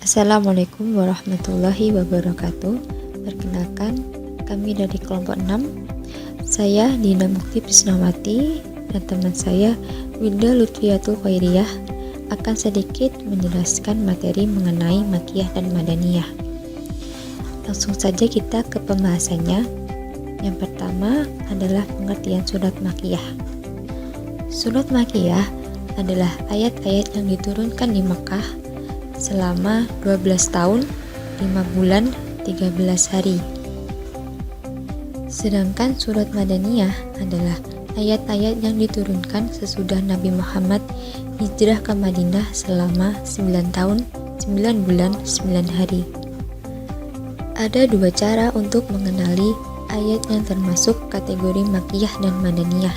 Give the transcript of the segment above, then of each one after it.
Assalamualaikum warahmatullahi wabarakatuh. Perkenalkan, kami dari kelompok 6. Saya Dina Mukti Prisnawati dan teman saya Winda Lutfiatul Khairiyah akan sedikit menjelaskan materi mengenai Makkiyah dan Madaniyah. Langsung saja kita ke pembahasannya. Yang pertama adalah pengertian surat Makkiyah. Surat Makkiyah adalah ayat-ayat yang diturunkan di Makkah selama 12 tahun, 5 bulan, 13 hari. Sedangkan surat Madaniyah adalah ayat-ayat yang diturunkan sesudah Nabi Muhammad hijrah ke Madinah selama 9 tahun, 9 bulan, 9 hari. Ada dua cara untuk mengenali ayat yang termasuk kategori Makkiyah dan Madaniyah.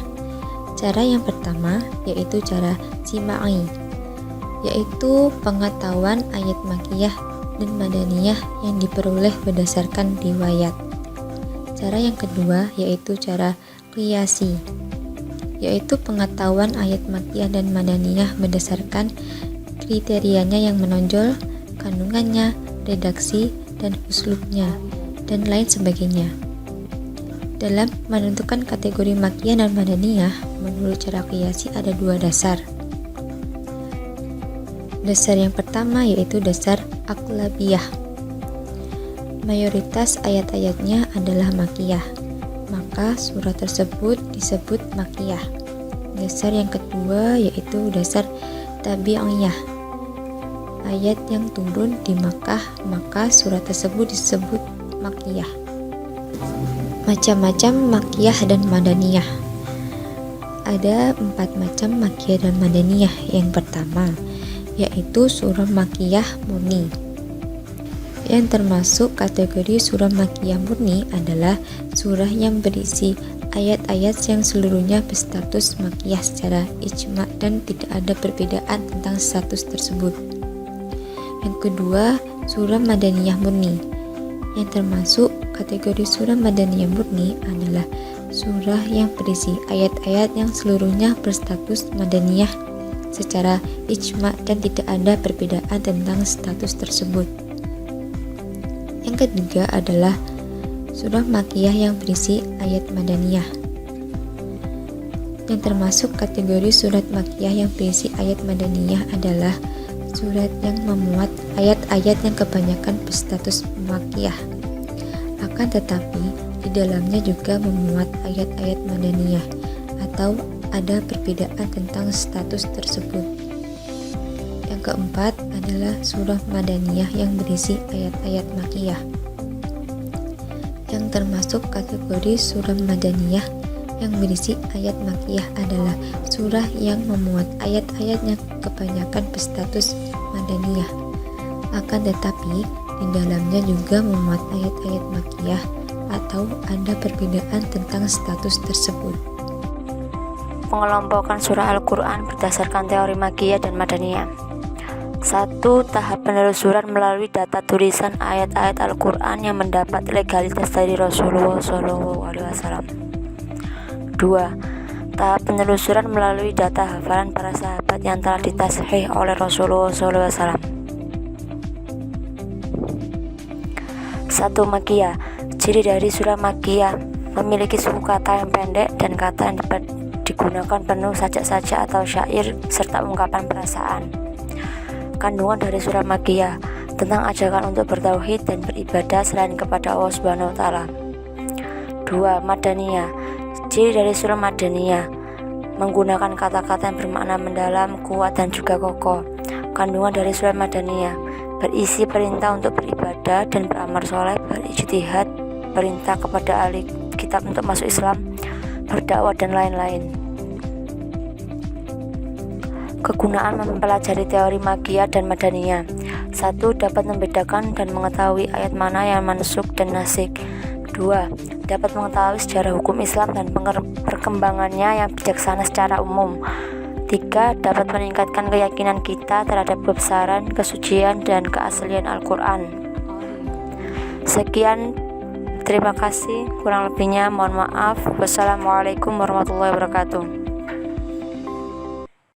Cara yang pertama yaitu cara sima'i, yaitu pengetahuan ayat Makkiyah dan Madaniyah yang diperoleh berdasarkan riwayat. Cara yang kedua yaitu cara qiyasi, yaitu pengetahuan ayat Makkiyah dan Madaniyah berdasarkan kriterianya yang menonjol, kandungannya, redaksi, dan uslubnya, dan lain sebagainya. Dalam menentukan kategori Makkiyah dan Madaniyah, menurut cara qiyasi ada dua dasar. Dasar yang pertama yaitu dasar Aghlabiyah. Mayoritas ayat-ayatnya adalah Makkiyah, maka surat tersebut disebut Makkiyah. Dasar yang kedua yaitu dasar Tabi'iyah. Ayat yang turun di Makkah, maka surat tersebut disebut Makkiyah. Macam-macam Makkiyah dan Madaniyah. Ada 4 macam Makkiyah dan Madaniyah. Yang pertama yaitu surah Makkiyah murni. Yang termasuk kategori surah Makkiyah murni adalah surah yang berisi ayat-ayat yang seluruhnya berstatus Makkiyah secara ijma' dan tidak ada perbedaan tentang status tersebut. Yang kedua, surah Madaniyah murni. Yang termasuk kategori surah Madaniyah murni adalah surah yang berisi ayat-ayat yang seluruhnya berstatus Madaniyah secara ijma' dan tidak ada perbedaan tentang status tersebut. Yang ketiga adalah surah Makkiyah yang berisi ayat Madaniyah. Yang termasuk kategori surat Makkiyah yang berisi ayat Madaniyah adalah surat yang memuat ayat-ayat yang kebanyakan berstatus Makkiyah. Akan tetapi, di dalamnya juga memuat ayat-ayat Madaniyah atau ada perbedaan tentang status tersebut. Yang keempat adalah surah Madaniyah yang berisi ayat-ayat Makkiyah. Yang termasuk kategori surah Madaniyah yang berisi ayat Makkiyah adalah surah yang memuat ayat-ayat yang kebanyakan berstatus Madaniyah. Akan tetapi, di dalamnya juga memuat ayat-ayat Makkiyah atau ada perbedaan tentang status tersebut. Pengelompokan surah Al-Quran berdasarkan teori Makkiyah dan Madaniyah. 1. Tahap penelusuran melalui data tulisan ayat-ayat Al-Quran yang mendapat legalitas dari Rasulullah SAW. 2. Tahap penelusuran melalui data hafalan para sahabat yang telah ditashih oleh Rasulullah SAW. 1. Makkiyah. Ciri dari surah Makkiyah memiliki suku kata yang pendek dan kata yang digunakan penuh sajak-sajak atau syair serta ungkapan perasaan. Kandungan dari surah Makkiyah tentang ajakan untuk bertauhid dan beribadah selain kepada Allah Subhanahu wa taala. 2. Madaniyah. Ciri dari surah Madaniyah menggunakan kata-kata yang bermakna mendalam, kuat dan juga kokoh. Kandungan dari surah Madaniyah berisi perintah untuk beribadah dan beramal soleh, berijtihad, perintah kepada ahli kitab untuk masuk Islam, berdakwah dan lain-lain. Kegunaan mempelajari teori Makkiyah dan Madaniyah. 1. Dapat membedakan dan mengetahui ayat mana yang mansukh dan nasikh. 2. Dapat mengetahui sejarah hukum Islam dan perkembangannya yang bijaksana secara umum. 3. Dapat meningkatkan keyakinan kita terhadap kebesaran, kesucian, dan keaslian Al-Quran. Sekian, terima kasih. Kurang lebihnya mohon maaf. Wassalamualaikum warahmatullahi wabarakatuh.